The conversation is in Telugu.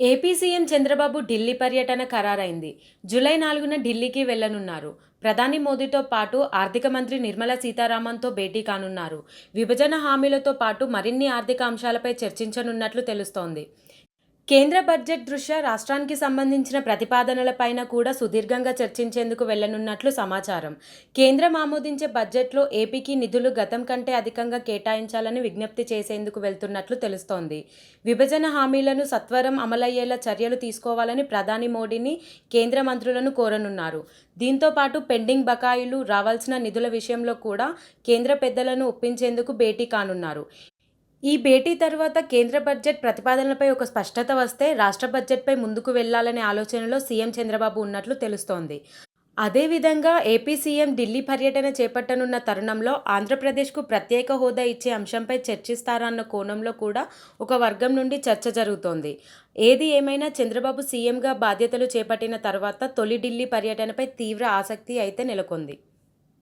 ఏపీ సీఎం చంద్రబాబు ఢిల్లీ పర్యటన ఖరారైంది. జూలై 4న ఢిల్లీకి వెళ్లనున్నారు. ప్రధాని మోదీతో పాటు ఆర్థిక మంత్రి నిర్మలా సీతారామన్‌తో భేటీ కానున్నారు. విభజన హామీలతో పాటు మరిన్ని ఆర్థిక అంశాలపై చర్చించనున్నట్లు తెలుస్తోంది. కేంద్ర బడ్జెట్ దృష్ట్యా రాష్ట్రానికి సంబంధించిన ప్రతిపాదనలపైన కూడా సుదీర్ఘంగా చర్చించేందుకు వెళ్లనున్నట్లు సమాచారం. కేంద్రం ఆమోదించే బడ్జెట్లో ఏపీకి నిధులు గతం కంటే అధికంగా కేటాయించాలని విజ్ఞప్తి చేసేందుకు వెళ్తున్నట్లు తెలుస్తోంది. విభజన హామీలను సత్వరం అమలయ్యేలా చర్యలు తీసుకోవాలని ప్రధాని మోడీని కేంద్ర మంత్రులను కోరనున్నారు. దీంతో పాటు పెండింగ్ బకాయిలు, రావాల్సిన నిధుల విషయంలో కూడా కేంద్ర పెద్దలను ఒప్పించేందుకు భేటీ కానున్నారు. ఈ భేటీ తర్వాత కేంద్ర బడ్జెట్ ప్రతిపాదనలపై ఒక స్పష్టత వస్తే రాష్ట్ర బడ్జెట్పై ముందుకు వెళ్లాలనే ఆలోచనలో సీఎం చంద్రబాబు ఉన్నట్లు తెలుస్తోంది. అదేవిధంగా ఏపీ సీఎం ఢిల్లీ పర్యటన చేపట్టనున్న తరుణంలో ఆంధ్రప్రదేశ్కు ప్రత్యేక హోదా ఇచ్చే అంశంపై చర్చిస్తారా అన్న కోణంలో కూడా ఒక వర్గం నుండి చర్చ జరుగుతోంది. ఏది ఏమైనా చంద్రబాబు సీఎంగా బాధ్యతలు చేపట్టిన తర్వాత తొలి ఢిల్లీ పర్యటనపై తీవ్ర ఆసక్తి అయితే నెలకొంది.